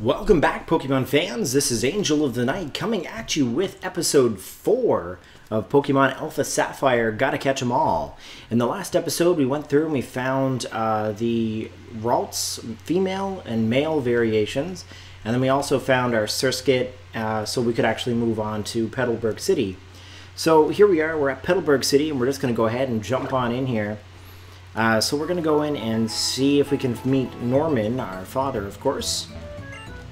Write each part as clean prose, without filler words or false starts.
Welcome back, Pokemon fans. This is Angel of the Night coming at you with episode 4 of Pokemon Alpha Sapphire, Gotta Catch 'Em All. In the last episode, we went through and we found the Ralts female and male variations, and then we also found our Surskit, so we could actually move on to Petalburg City. So here we are, we're at Petalburg City, and we're just going to go ahead and jump on in here. So we're going to go in and see if we can meet Norman, our father, of course.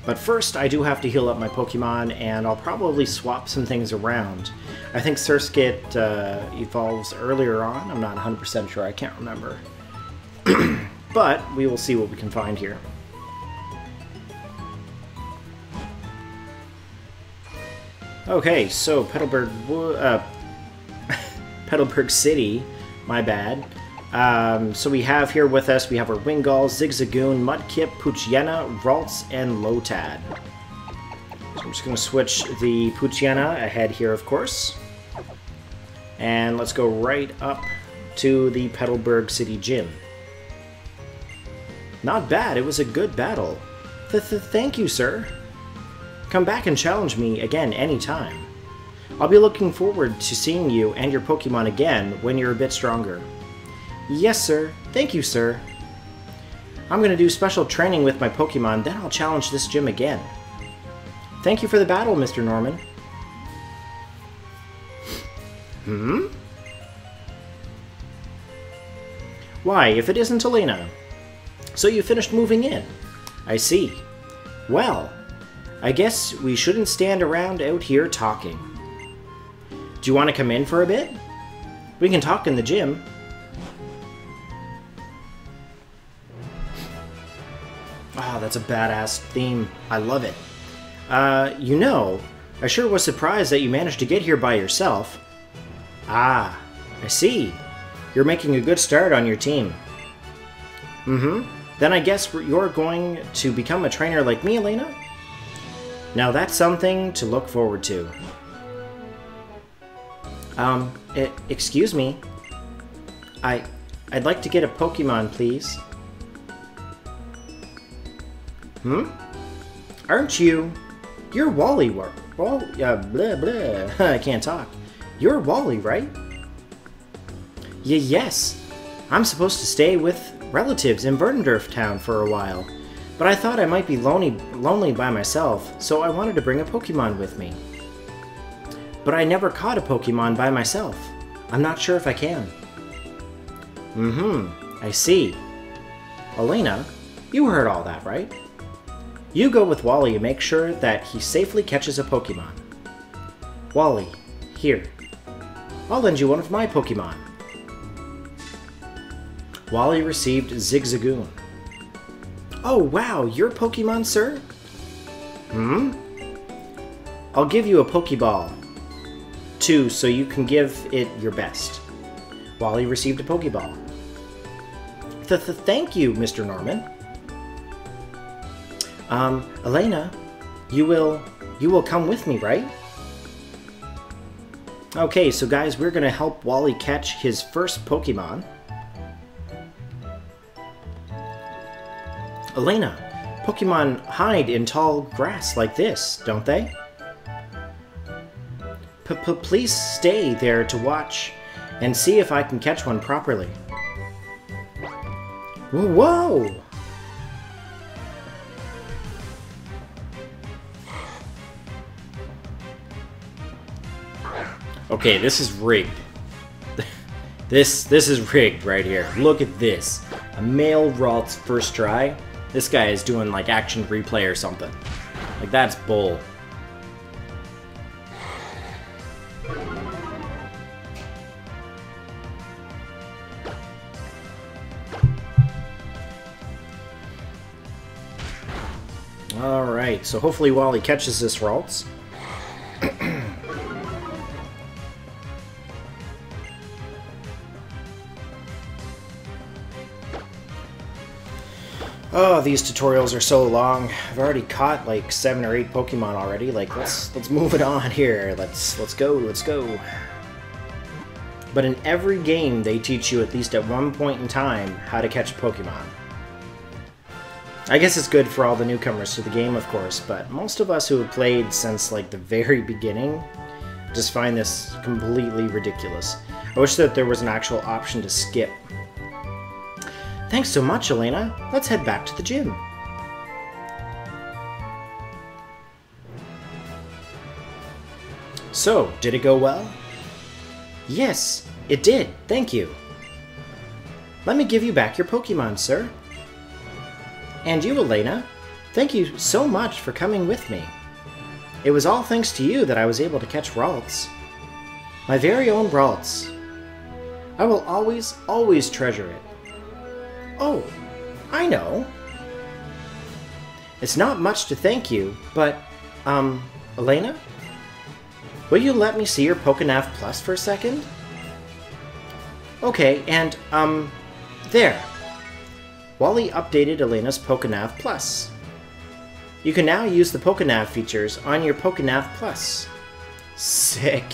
But first, I do have to heal up my Pokemon, and I'll probably swap some things around. I think Surskit evolves earlier on. I'm not 100% sure. I can't remember. But we will see what we can find here. Okay, so Petalburg City, my bad. So we have here with us, we have our Wingull, Zigzagoon, Mudkip, Poochyena, Ralts, and Lotad. So I'm just going to switch the Poochyena ahead here, of course. And let's go right up to the Petalburg City Gym. Not bad, it was a good battle. Thank you, sir. Come back and challenge me again anytime. I'll be looking forward to seeing you and your Pokemon again when you're a bit stronger. Yes, sir. Thank you, sir. I'm going to do special training with my Pokemon, then I'll challenge this gym again. Thank you for the battle, Mr. Norman. Why, if it isn't Elena. So you finished moving in. I see. Well, I guess we shouldn't stand around out here talking. Do you want to come in for a bit? We can talk in the gym. Oh, that's a badass theme. I love it. You know, I sure was surprised that you managed to get here by yourself. Ah, I see. You're making a good start on your team. Then I guess you're going to become a trainer like me, Elena? Now that's something to look forward to. Excuse me. I'd like to get a Pokemon, please. Aren't you? You're Wally, blah, blah. I can't talk. You're Wally, right? Yes. I'm supposed to stay with relatives in Verdendorf town for a while, but I thought I might be lonely by myself, so I wanted to bring a Pokemon with me. But I never caught a Pokemon by myself. I'm not sure if I can. I see. Elena, you heard all that, right? You go with Wally and make sure that he safely catches a Pokemon. Wally, here. I'll lend you one of my Pokemon. Wally received Zigzagoon. Oh wow, your Pokemon, sir? I'll give you a Pokeball, too, so you can give it your best. Wally received a Pokeball. Thank you, Mr. Norman. Elena, you will come with me, right? Okay, so guys, we're gonna help Wally catch his first Pokemon. Elena, Pokemon hide in tall grass like this, don't they? Please stay there to watch and see if I can catch one properly. Whoa! Okay, this is rigged. This is rigged right here. Look at this. A male Ralts first try. This guy is doing like action replay or something. Like, that's bull. Alright, so hopefully Wally catches this Ralts. Oh, these tutorials are so long. I've already caught like 7 or 8 Pokemon already. Like, let's move it on here. Let's go. But in every game, they teach you at least at one point in time how to catch a Pokemon. I guess it's good for all the newcomers to the game, of course, but most of us who have played since like the very beginning just find this completely ridiculous. I wish that there was an actual option to skip. Thanks so much, Elena. Let's head back to the gym. So, did it go well? Yes, it did. Thank you. Let me give you back your Pokemon, sir. And you, Elena. Thank you so much for coming with me. It was all thanks to you that I was able to catch Ralts. My very own Ralts. I will always, always treasure it. Oh, I know. It's not much to thank you, but, Elena? Will you let me see your Pokénav Plus for a second? Okay, and, there. Wally updated Elena's Pokénav Plus. You can now use the Pokénav features on your Pokénav Plus. Sick.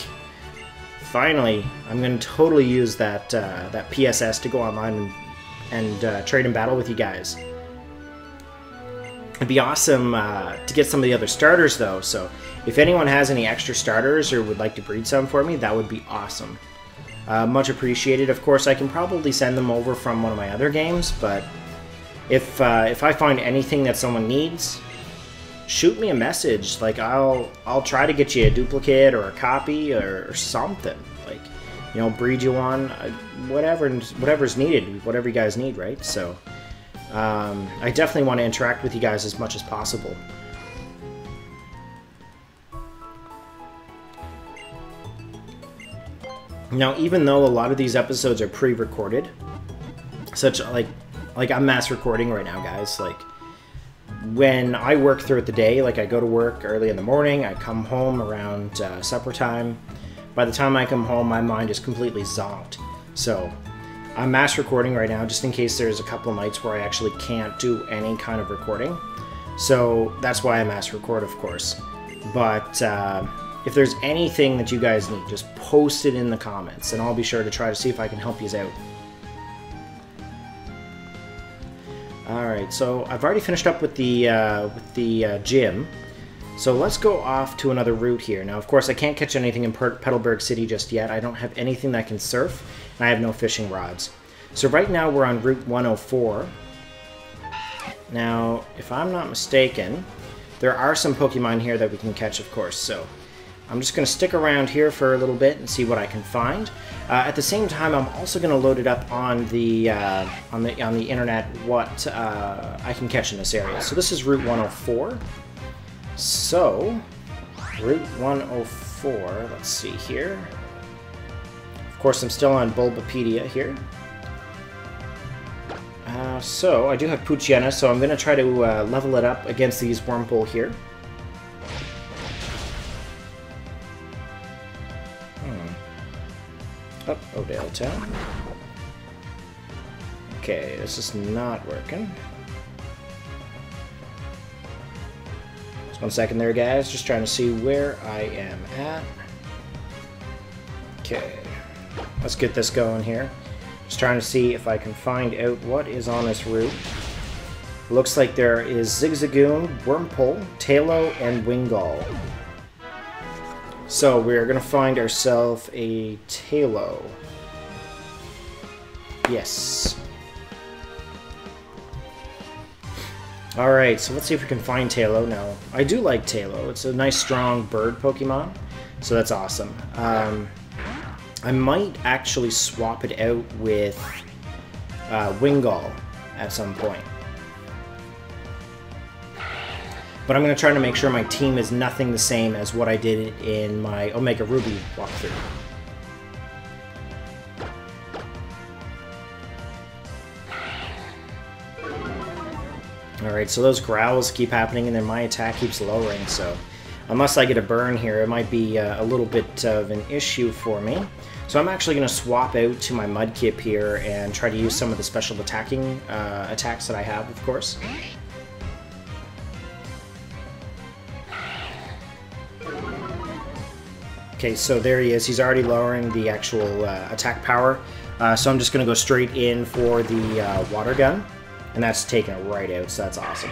Finally, I'm going to totally use that PSS to go online and trade and battle with you guys. It'd be awesome to get some of the other starters, though, so if anyone has any extra starters or would like to breed some for me, that would be awesome. Much appreciated. Of course, I can probably send them over from one of my other games, but if I find anything that someone needs, shoot me a message. Like, I'll try to get you a duplicate or a copy or something. Like, you know, breed you one, whatever's needed, whatever you guys need, right? So, I definitely want to interact with you guys as much as possible. Now, even though a lot of these episodes are pre-recorded, such like I'm mass recording right now, guys. Like, when I work throughout the day, like I go to work early in the morning, I come home around supper time. By the time I come home, my mind is completely zonked. So I'm mass recording right now, just in case there's a couple of nights where I actually can't do any kind of recording. So that's why I mass record, of course. But if there's anything that you guys need, just post it in the comments, and I'll be sure to try to see if I can help you out. Alright, so I've already finished up with the gym, so let's go off to another route here. Now, of course, I can't catch anything in Petalburg City just yet. I don't have anything that can surf, and I have no fishing rods. So right now we're on Route 104. Now, if I'm not mistaken, there are some Pokemon here that we can catch, of course, so I'm just going to stick around here for a little bit and see what I can find. At the same time, I'm also going to load it up on the internet what I can catch in this area. So this is Route 104. So Route 104. Let's see here. Of course, I'm still on Bulbapedia here. So I do have Poochyena, so I'm going to try to level it up against these Wurmple here. Oh, Odell Town. Okay, this is not working. Just 1 second there, guys. Just trying to see where I am at. Okay, let's get this going here. Just trying to see if I can find out what is on this route. Looks like there is Zigzagoon, Wurmple, Tailo, and Wingull. So we're going to find ourselves a Tailo. Yes. Alright, so let's see if we can find Tailo. Now, I do like Tailo. It's a nice, strong bird Pokemon, so that's awesome. I might actually swap it out with Wingull at some point. But I'm going to try to make sure my team is nothing the same as what I did in my Omega Ruby walkthrough. Alright, so those growls keep happening and then my attack keeps lowering, so unless I get a burn here, it might be a little bit of an issue for me. So I'm actually going to swap out to my Mudkip here and try to use some of the special attacking attacks that I have, of course. Okay, so there he is. He's already lowering the actual attack power. So I'm just going to go straight in for the water gun. And that's taking it right out, so that's awesome.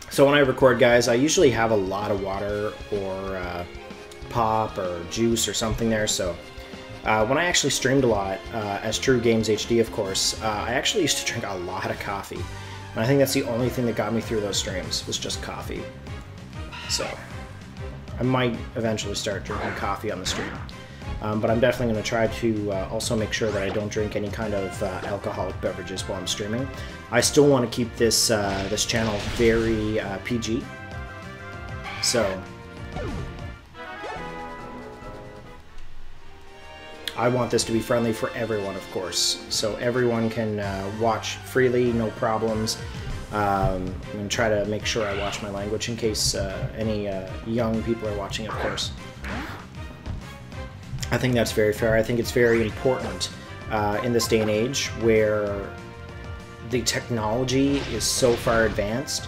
So when I record, guys, I usually have a lot of water or pop or juice or something there. So when I actually streamed a lot, as True Games HD, of course, I actually used to drink a lot of coffee. And I think that's the only thing that got me through those streams, was just coffee. So I might eventually start drinking coffee on the stream. But I'm definitely going to try to also make sure that I don't drink any kind of alcoholic beverages while I'm streaming. I still want to keep this this channel very PG. So I want this to be friendly for everyone, of course. So everyone can watch freely, no problems. I'm going to try to make sure I watch my language in case any young people are watching, of course. I think that's very fair. I think it's very important in this day and age where the technology is so far advanced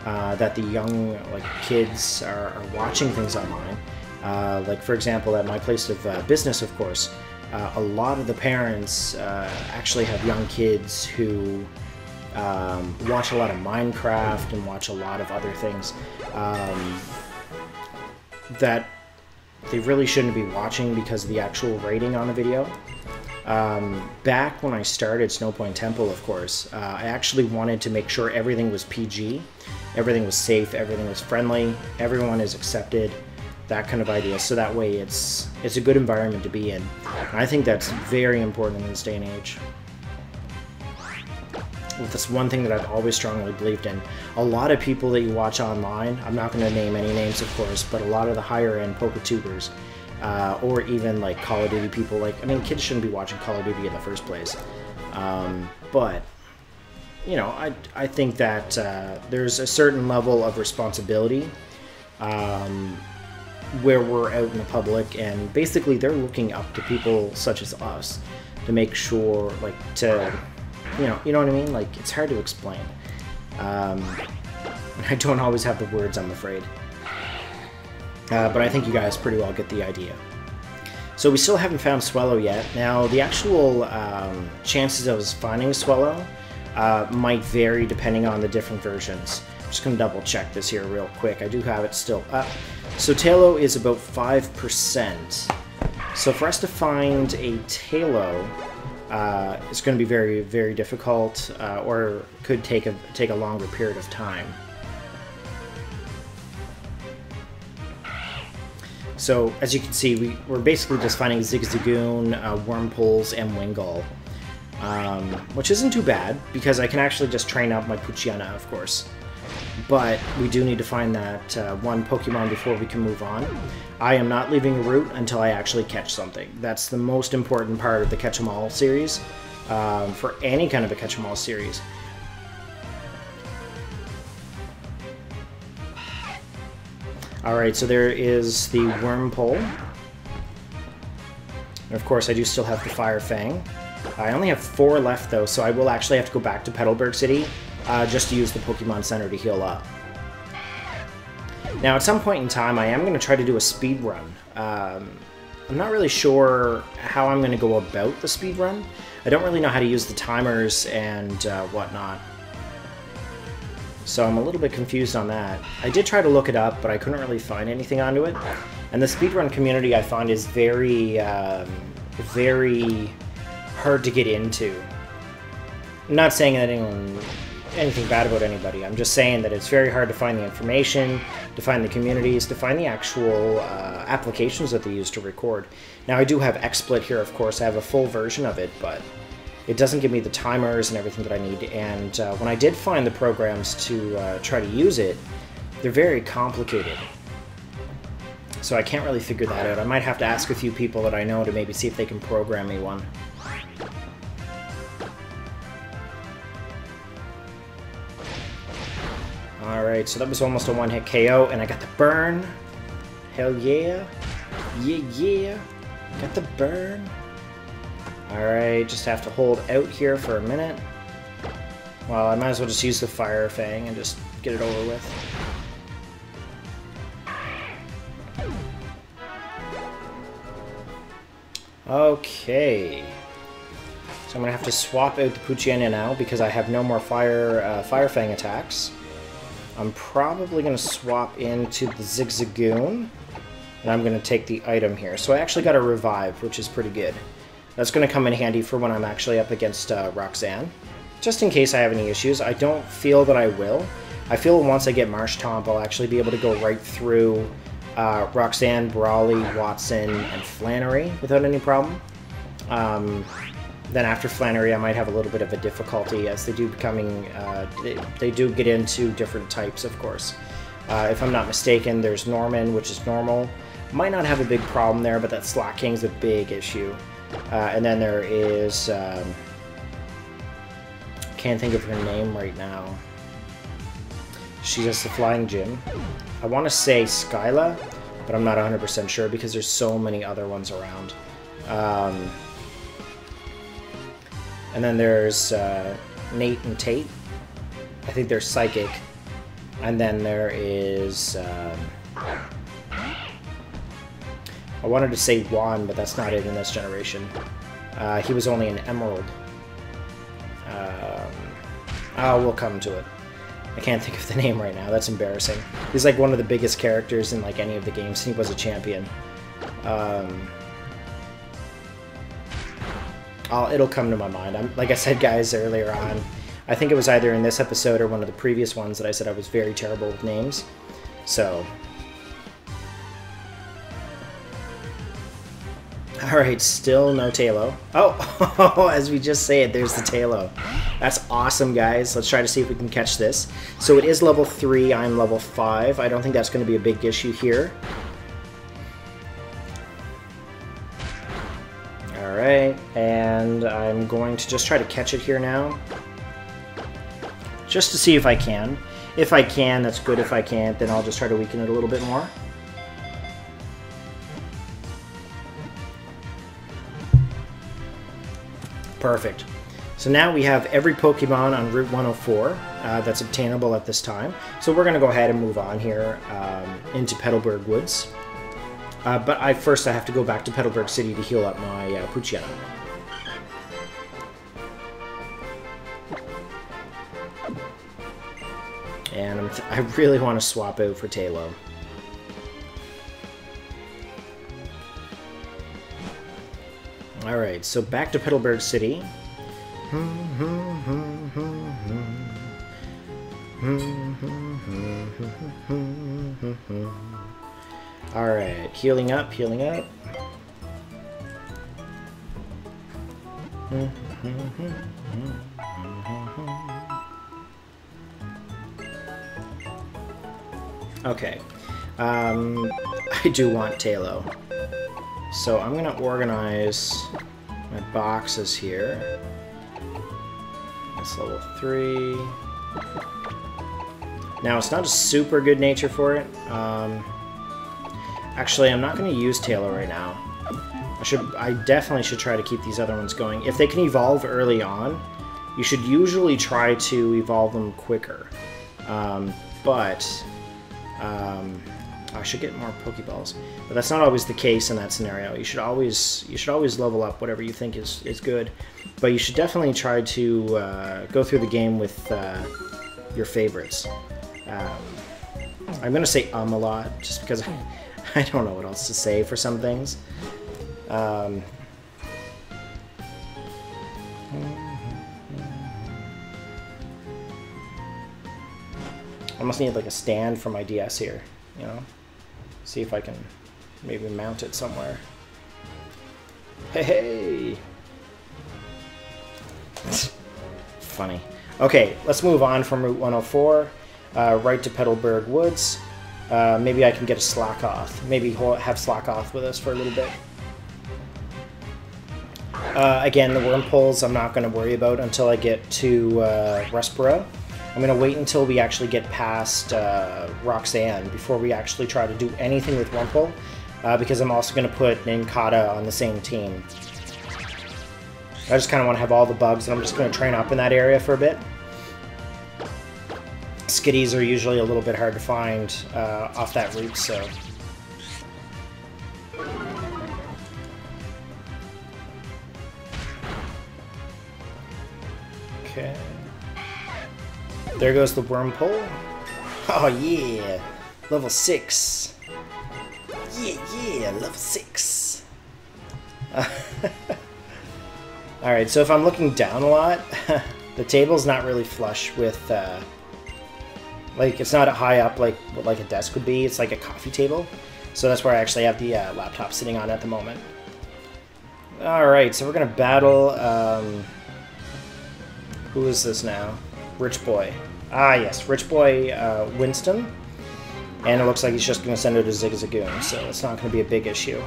that the young kids are watching things online. Like, for example, at my place of business, of course, a lot of the parents actually have young kids who watch a lot of Minecraft and watch a lot of other things that they really shouldn't be watching because of the actual rating on the video. Back when I started Snowpoint Temple, of course, I actually wanted to make sure everything was PG, everything was safe, everything was friendly, everyone is accepted, that kind of idea. So that way it's a good environment to be in. And I think that's very important in this day and age. That's one thing that I've always strongly believed in. A lot of people that you watch online, I'm not going to name any names, of course, but a lot of the higher-end PokeTubers, or even like Call of Duty people, I mean, kids shouldn't be watching Call of Duty in the first place. But, you know, I think that there's a certain level of responsibility where we're out in the public, and basically they're looking up to people such as us to make sure, you know what I mean? It's hard to explain. I don't always have the words, I'm afraid. But I think you guys pretty well get the idea. So we still haven't found Swellow yet. Now, the actual chances of us finding Swellow might vary depending on the different versions. I'm just going to double check this here real quick. I do have it still up. So Tailo is about 5%. So for us to find a Tailo, it's going to be very, very difficult, or could take a longer period of time. So as you can see, we're basically just finding Zigzagoon, Wormpoles, and Wingull, which isn't too bad because I can actually just train up my Poochyena, of course. But we do need to find that one Pokemon before we can move on. I am not leaving a route until I actually catch something. That's the most important part of the Catch 'em All series, for any kind of a Catch 'em All series. Alright, so there is the Wormpole. And of course, I do still have the Fire Fang. I only have 4 left, though, so I will actually have to go back to Petalburg City just to use the Pokemon Center to heal up. Now, at some point in time, I am going to try to do a speed run. I'm not really sure how I'm going to go about the speed run. I don't really know how to use the timers and whatnot. So I'm a little bit confused on that. I did try to look it up, but I couldn't really find anything onto it. And the speedrun community, I find, is very, very hard to get into. I'm not saying that anything bad about anybody. I'm just saying that it's very hard to find the information, to find the communities, to find the actual applications that they use to record. Now, I do have XSplit here, of course. I have a full version of it, but it doesn't give me the timers and everything that I need. And when I did find the programs to try to use it, they're very complicated. So I can't really figure that out. I might have to ask a few people that I know to maybe see if they can program me one. Alright, so that was almost a one-hit KO, and I got the burn. Hell yeah. Yeah, yeah. Got the burn. Alright, just have to hold out here for a minute. Well, I might as well just use the Fire Fang and just get it over with. Okay. So I'm going to have to swap out the Poochyena now because I have no more Fire Fang attacks. I'm probably going to swap into the Zigzagoon, and I'm going to take the item here. So I actually got a Revive, which is pretty good. That's going to come in handy for when I'm actually up against Roxanne. Just in case I have any issues. I don't feel that I will. I feel once I get Marshtomp, I'll actually be able to go right through Roxanne, Brawly, Watson, and Flannery without any problem. Then after Flannery, I might have a little bit of a difficulty as they do they do get into different types, of course. If I'm not mistaken, there's Norman, which is normal. Might not have a big problem there, but that Slack King's a big issue. And then there is... can't think of her name right now. She's just the Flying Gym. I want to say Skyla, but I'm not 100% sure because there's so many other ones around. And then there's Nate and Tate. I think they're Psychic. And then there is... I wanted to say Juan, but that's not it in this generation. He was only an Emerald. We'll come to it. I can't think of the name right now. That's embarrassing. He's like one of the biggest characters in like any of the games. He was a champion. It'll come to my mind. Like I said, guys, earlier on, I think it was either in this episode or one of the previous ones that I said I was very terrible with names. So... Alright, still no Talo. Oh, as we just say it, there's the Talo. That's awesome, guys. Let's try to see if we can catch this. So it is level 3, I'm level 5. I don't think that's going to be a big issue here. Alright, and I'm going to just try to catch it here now. Just to see if I can. If I can, that's good. If I can't, then I'll just try to weaken it a little bit more. Perfect. So now we have every Pokemon on Route 104 that's obtainable at this time. So we're going to go ahead and move on here into Petalburg Woods. But first I have to go back to Petalburg City to heal up my Poochyena. And I really want to swap out for Talo. Alright, so back to Petalburg City. Alright, healing up, healing up. Okay, I do want Talo. So I'm going to organize my boxes here. That's level 3. Now, it's not a super good nature for it. Actually, I'm not going to use Talo right now. I definitely should try to keep these other ones going. If they can evolve early on, you should usually try to evolve them quicker. I should get more Pokeballs, but that's not always the case in that scenario. You should always level up whatever you think is good, but you should definitely try to go through the game with your favorites. I'm gonna say a lot just because I don't know what else to say for some things. I almost need like a stand for my DS here, you know? See if I can maybe mount it somewhere. Hey! Funny. Okay, let's move on from Route 104, right to Petalburg Woods. Maybe I can get a Slackoth. Maybe have Slackoth with us for a little bit. Again, the Wurmples I'm not going to worry about until I get to Rustboro. I'm going to wait until we actually get past Roxanne before we actually try to do anything with Wurmple, because I'm also going to put Nincada on the same team. I just kind of want to have all the bugs, and I'm just going to train up in that area for a bit. Skitties are usually a little bit hard to find off that route, so... Okay. There goes the worm pole. Oh yeah! Level 6. Yeah, level 6. Alright, so if I'm looking down a lot, the table's not really flush with, like, it's not high up like what a desk would be. It's like a coffee table. So that's where I actually have the laptop sitting on at the moment. Alright, so we're going to battle, who is this now? Rich Boy. Ah, yes, Rich Boy Winston. And it looks like he's just going to send out a Zigzagoon, so it's not going to be a big issue.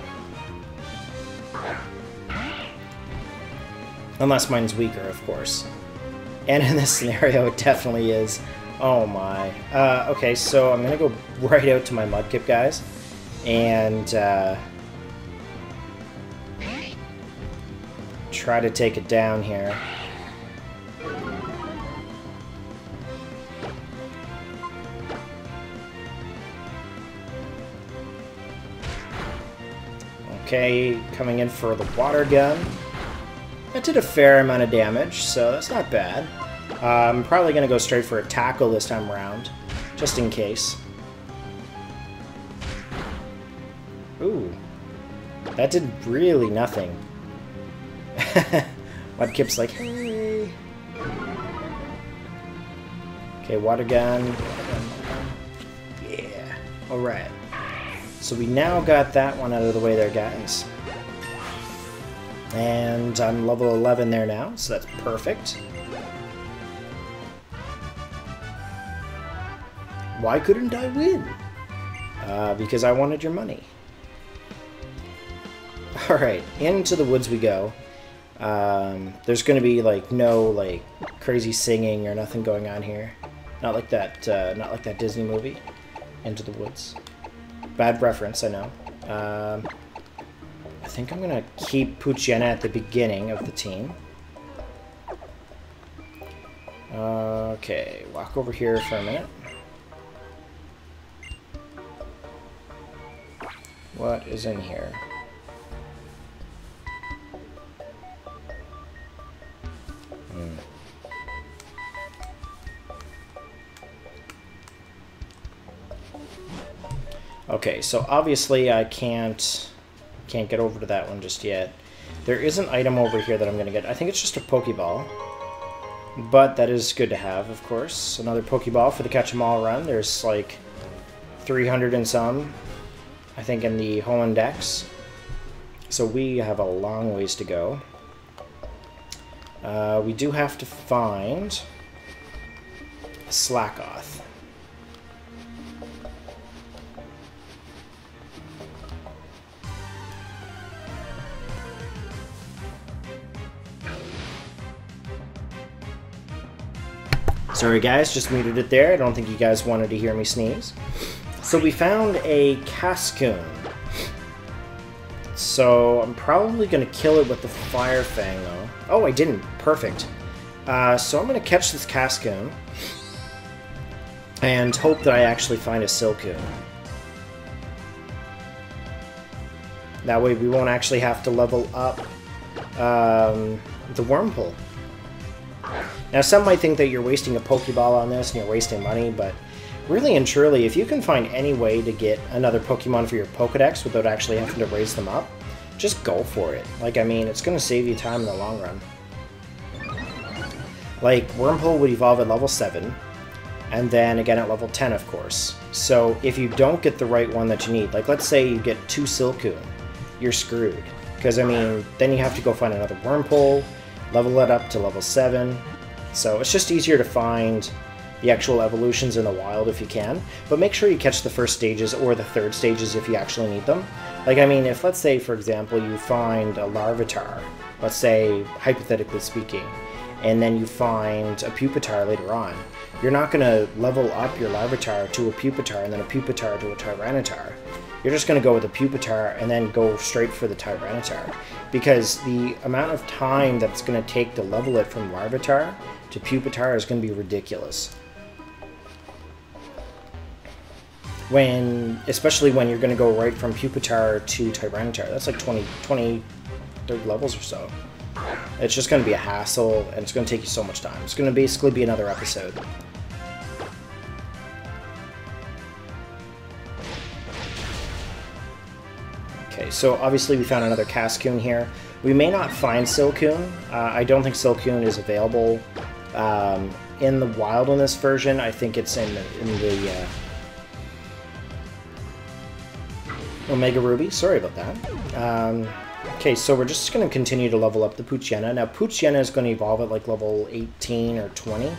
Unless mine's weaker, of course. And in this scenario, it definitely is. Oh my. Okay, so I'm going to go right out to my Mudkip guys. And try to take it down here. Okay, coming in for the water gun. That did a fair amount of damage, so that's not bad. I'm probably going to go straight for a tackle this time around, just in case. Ooh, that did really nothing. Mudkip's like, hey. Okay, water gun. Yeah, alright. So we now got that one out of the way there, guys. And I'm level 11 there now, so that's perfect. Why couldn't I win? Because I wanted your money. Alright, into the woods we go. There's going to be like no crazy singing or nothing going on here. Not like that Disney movie, Into the Woods. Bad reference, I know. I think I'm going to keep Poochyena at the beginning of the team. Okay, walk over here for a minute. What is in here? Okay, so obviously I can't get over to that one just yet. There is an item over here that I'm going to get. I think it's just a Pokeball. But that is good to have, of course. Another Pokeball for the Catch 'em All run. There's like 300 and some, I think, in the Hoenn Dex. So we have a long ways to go. We do have to find a Slackoth. Sorry guys, just muted it there. I don't think you guys wanted to hear me sneeze. So we found a Cascoon. So I'm probably going to kill it with the Fire Fang though. Oh, I didn't. Perfect. So I'm going to catch this Cascoon and hope that I actually find a Silcoon. That way we won't actually have to level up the Wurmple. Now, some might think that you're wasting a Pokeball on this and you're wasting money, but really and truly, if you can find any way to get another Pokemon for your Pokedex without actually having to raise them up, just go for it. Like, I mean, it's going to save you time in the long run. Like, Wurmple would evolve at level 7, and then again at level 10, of course. So, if you don't get the right one that you need, like, let's say you get 2 Silcoon, you're screwed. Because, I mean, then you have to go find another Wurmple, level it up to level 7. So it's just easier to find the actual evolutions in the wild if you can. But make sure you catch the first stages or the third stages if you actually need them. Like, I mean, if, let's say, for example, you find a Larvitar, let's say, hypothetically speaking, and then you find a Pupitar later on, you're not going to level up your Larvitar to a Pupitar and then a Pupitar to a Tyranitar. You're just going to go with a Pupitar and then go straight for the Tyranitar. Because the amount of time that it's going to take to level it from Larvitar to Pupitar is going to be ridiculous. Especially when you're going to go right from Pupitar to Tyranitar. That's like 20, 30 levels or so. It's just going to be a hassle, and it's going to take you so much time. It's going to basically be another episode. Okay, so obviously we found another Cascoon here. We may not find Silcoon. I don't think Silcoon is available in the wild in this version. I think it's in the Omega Ruby. Sorry about that. Okay, so we're just going to continue to level up the Poochyena. Now, Poochyena is going to evolve at like level 18 or 20.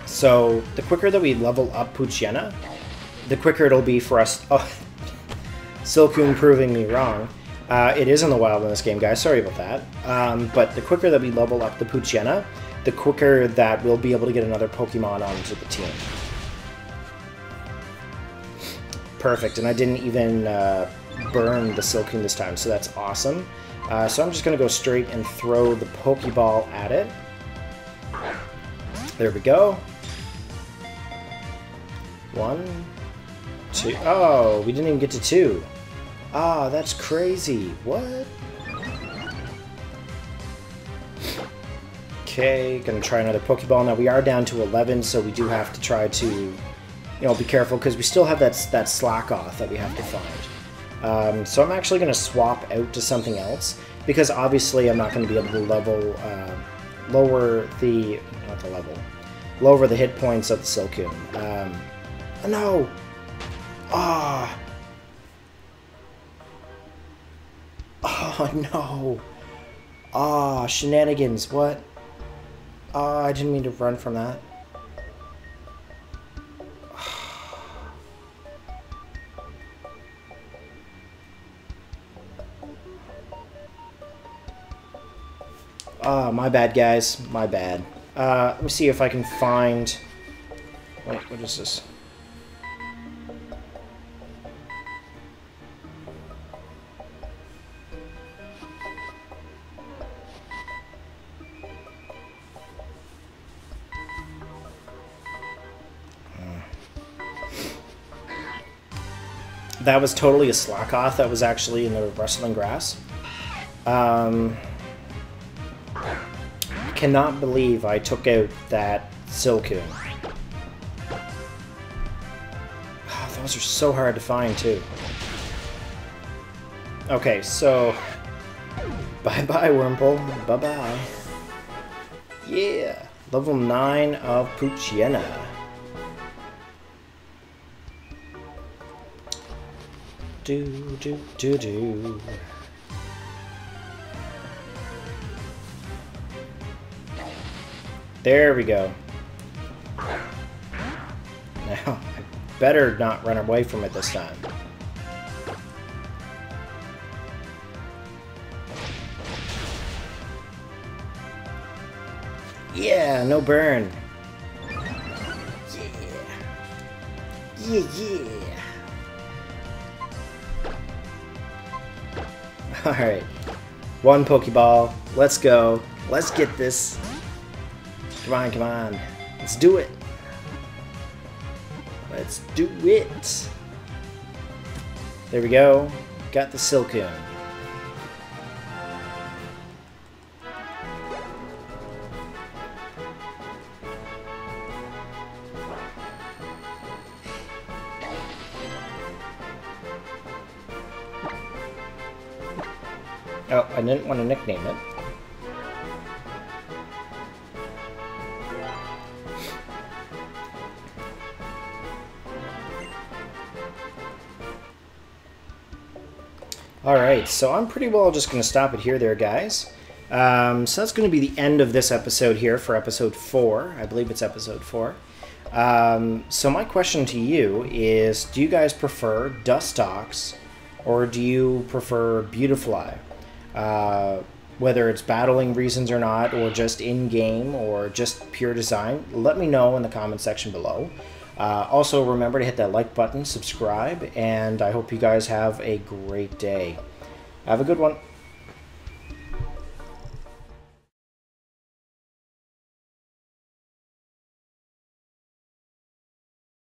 So the quicker that we level up Poochyena, the quicker it'll be for us... Oh, Silcoon proving me wrong. It is in the wild in this game, guys. Sorry about that. But the quicker that we level up the Poochyena, the quicker that we'll be able to get another Pokemon onto the team. Perfect, and I didn't even burn the Silcoon this time, so that's awesome. So I'm just going to go straight and throw the Pokeball at it. There we go. 1, 2. Oh, we didn't even get to 2. Ah, that's crazy. What? Okay, gonna try another Pokeball. Now we are down to 11, so we do have to try to, you know, be careful because we still have that Slackoth that we have to find. So I'm actually gonna swap out to something else because obviously I'm not gonna be able to level, lower the hit points of the Silcoon. Oh no! Ah! Oh no! Ah, shenanigans! What? Oh, I didn't mean to run from that. Ah, my bad, guys. My bad. Let me see if I can find... Wait, what is this? That was totally a Slackoth that was actually in the rustling grass. I cannot believe I took out that Silcoon. Oh, those are so hard to find, too. Okay, so... Bye-bye, Wurmple. Bye-bye. Yeah! Level 9 of Poochyena. Do. There we go. Now, I better not run away from it this time. Yeah, no burn. Yeah. Alright, 1 Pokeball, let's go, let's get this, come on, let's do it, there we go, got the Silcoon. Oh, I didn't want to nickname it. Alright, so I'm pretty well just going to stop it here there, guys. So that's going to be the end of this episode here for episode 4. I believe it's episode 4. So my question to you is, do you guys prefer Dustox or do you prefer Beautifly? Whether it's battling reasons or not, or just in-game, or just pure design, let me know in the comment section below. Also, remember to hit that like button, subscribe, and I hope you guys have a great day. Have a good one.